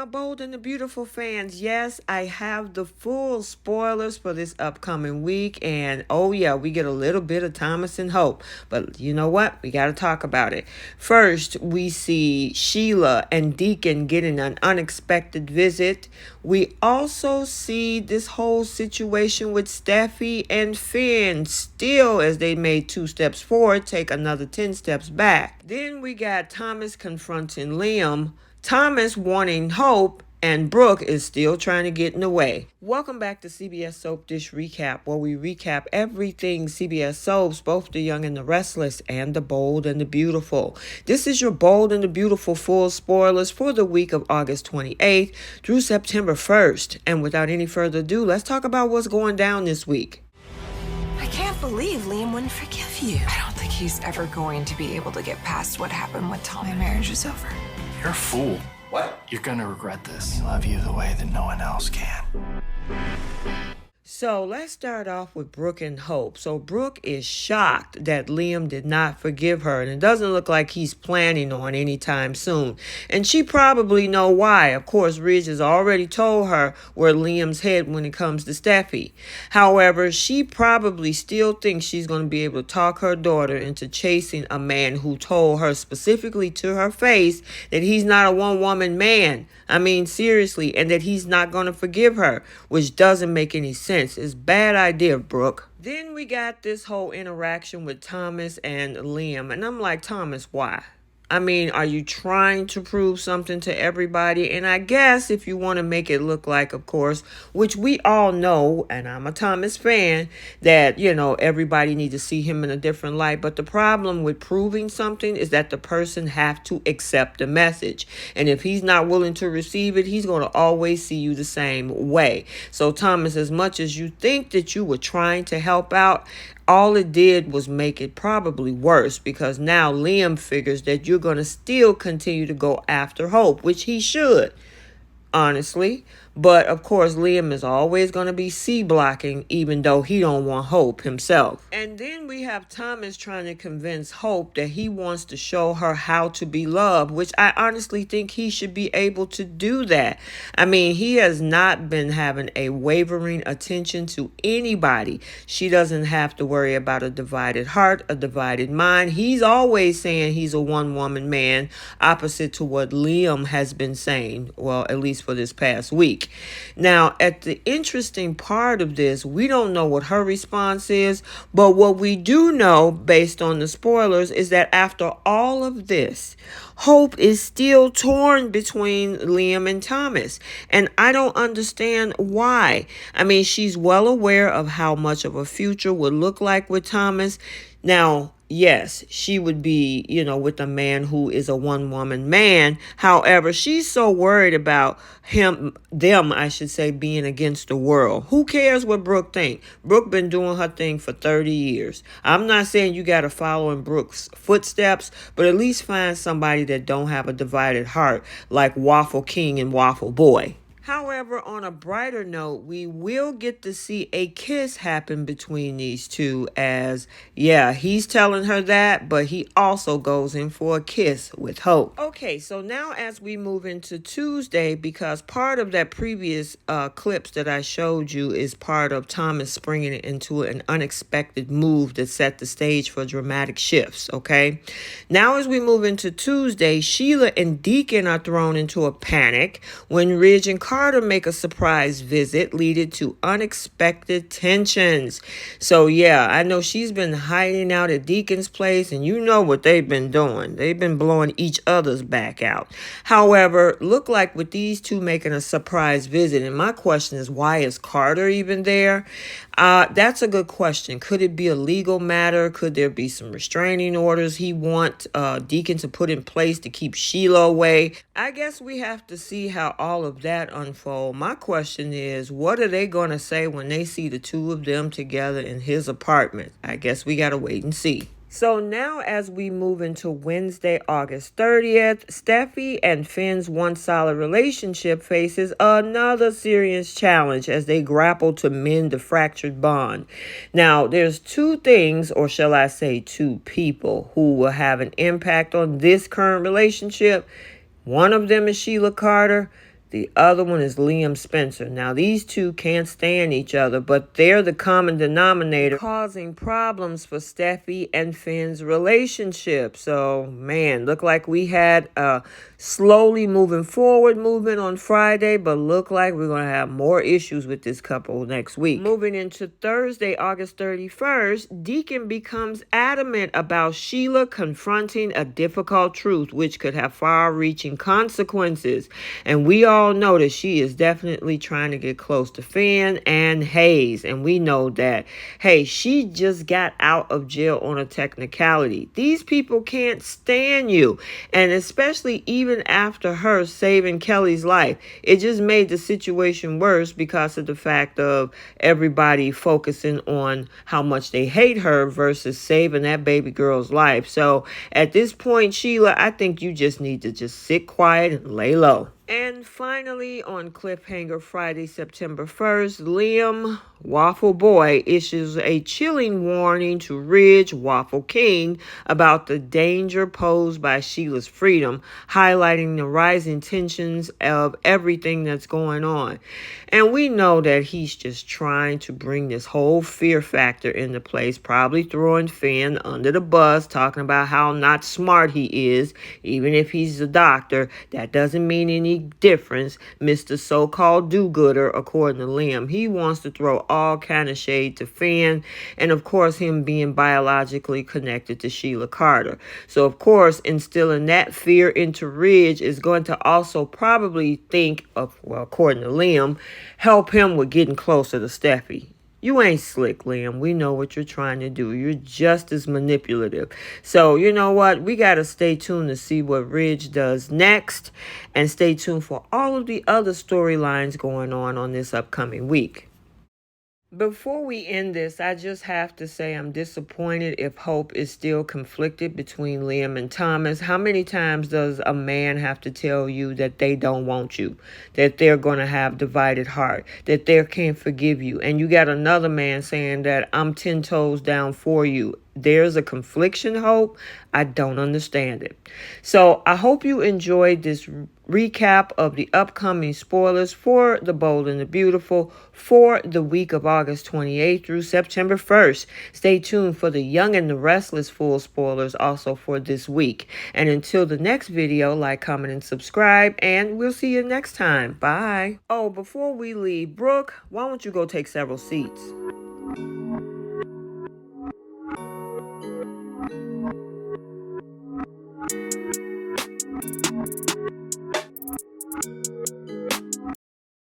my bold and the beautiful fans. Yes, I have the full spoilers for this upcoming week. And oh, yeah, we get a little bit of Thomas and Hope. But you know what? We got to talk about it. First, we see Sheila and Deacon getting an unexpected visit. We also see this whole situation with Steffy and Finn still, as they made 2 steps forward, take another 10 steps back. Then we got Thomas confronting Liam, Thomas wanting Hope, and Brooke is still trying to get in the way. Welcome back to CBS Soap Dish Recap, where we recap everything CBS Soaps, both the young and the restless, and the bold and the beautiful. This is your bold and the beautiful full spoilers for the week of August 28th through September 1st. And without any further ado, let's talk about what's going down this week. I can't believe Liam wouldn't forgive you. I don't think he's ever going to be able to get past what happened with Tom. My marriage is over. You're a fool. What? You're gonna regret this. I love you the way that no one else can. So let's start off with Brooke and Hope. So Brooke is shocked that Liam did not forgive her, and it doesn't look like he's planning on anytime soon. And she probably know why. Of course, Ridge has already told her where Liam's head when it comes to Steffy. However, she probably still thinks she's going to be able to talk her daughter into chasing a man who told her specifically to her face that he's not a one-woman man. I mean, seriously, and that he's not going to forgive her, which doesn't make any sense. It's a bad idea, Brooke. Then we got this whole interaction with Thomas and Liam, and I'm like, Thomas, why? I mean, are you trying to prove something to everybody? And I guess if you want to make it look like, of course, which we all know, and I'm a Thomas fan, that, everybody needs to see him in a different light. But the problem with proving something is that the person have to accept the message. And if he's not willing to receive it, he's going to always see you the same way. So, Thomas, as much as you think that you were trying to help out, all it did was make it probably worse, because now Liam figures that you're going to still continue to go after Hope, which he should, honestly. But, of course, Liam is always going to be C-blocking, even though he don't want Hope himself. And then we have Thomas trying to convince Hope that he wants to show her how to be loved, which I honestly think he should be able to do that. I mean, he has not been having a wavering attention to anybody. She doesn't have to worry about a divided heart, a divided mind. He's always saying he's a one-woman man, opposite to what Liam has been saying, well, at least for this past week. Now, at the interesting part of this, we don't know what her response is, but what we do know, based on the spoilers, is that after all of this, Hope is still torn between Liam and Thomas, and I don't understand why. I mean, she's well aware of how much of a future would look like with Thomas. Now, yes, she would be, with a man who is a one-woman man. However, she's so worried about them, being against the world. Who cares what Brooke think? Brooke been doing her thing for 30 years. I'm not saying you got to follow in Brooke's footsteps, but at least find somebody that don't have a divided heart like Waffle King and Waffle Boy. However, on a brighter note, we will get to see a kiss happen between these two, as, he's telling her that, but he also goes in for a kiss with Hope. Okay, so now as we move into Tuesday, because part of that previous clips that I showed you is part of Thomas springing into an unexpected move that set the stage for dramatic shifts, okay? Now as we move into Tuesday, Sheila and Deacon are thrown into a panic when Ridge and Carter make a surprise visit, leading to unexpected tensions. So I know she's been hiding out at Deacon's place, and you know what they've been doing. They've been blowing each other's back out. However, look like with these two making a surprise visit, and my question is, why is Carter even there? That's a good question. Could it be a legal matter? Could there be some restraining orders he want Deacon to put in place to keep Sheila away? I guess we have to see how all of that unfold. My question is, what are they going to say when they see the two of them together in his apartment? I guess we got to wait and see. So now as we move into Wednesday, August 30th, Steffy and Finn's one solid relationship faces another serious challenge as they grapple to mend the fractured bond. Now, there's two things, or shall I say two people, who will have an impact on this current relationship. One of them is Sheila Carter. The other one is Liam Spencer. Now, these two can't stand each other, but they're the common denominator causing problems for Steffy and Finn's relationship. So, man, look like we had a slowly moving forward movement on Friday, but look like we're going to have more issues with this couple next week. Moving into Thursday, August 31st, Deacon becomes adamant about Sheila confronting a difficult truth, which could have far-reaching consequences. And we all know that she is definitely trying to get close to Finn and Hayes. And we know that, hey, she just got out of jail on a technicality. These people can't stand you. And especially even after her saving Kelly's life, it just made the situation worse because of the fact of everybody focusing on how much they hate her versus saving that baby girl's life. So at this point, Sheila, I think you just need to just sit quiet and lay low. And finally, on Cliffhanger Friday, September 1st, Liam Waffle Boy issues a chilling warning to Ridge Waffle King about the danger posed by Sheila's freedom, highlighting the rising tensions of everything that's going on. And we know that he's just trying to bring this whole fear factor into place, probably throwing Finn under the bus, talking about how not smart he is. Even if he's a doctor, that doesn't mean any difference. Mr. So-called do-gooder, according to Liam, he wants to throw all kind of shade to Finn, and of course him being biologically connected to Sheila Carter. So of course instilling that fear into Ridge is going to also probably think of, well, according to Liam, help him with getting closer to Steffy. You ain't slick, Liam. We know what you're trying to do. You're just as manipulative. So, you know what? We got to stay tuned to see what Ridge does next. And stay tuned for all of the other storylines going on this upcoming week. Before we end this, I just have to say I'm disappointed if Hope is still conflicted between Liam and Thomas. How many times does a man have to tell you that they don't want you, that they're going to have divided heart, that they can't forgive you? And you got another man saying that I'm 10 toes down for you. There's a confliction, Hope. I don't understand it. So I hope you enjoyed this recap of the upcoming spoilers for The Bold and the Beautiful for the week of August 28th through September 1st. Stay tuned for the Young and the Restless full spoilers also for this week. And until the next video, like, comment, and subscribe, and we'll see you next time. Bye. Oh, before we leave, Brooke, why don't you go take several seats?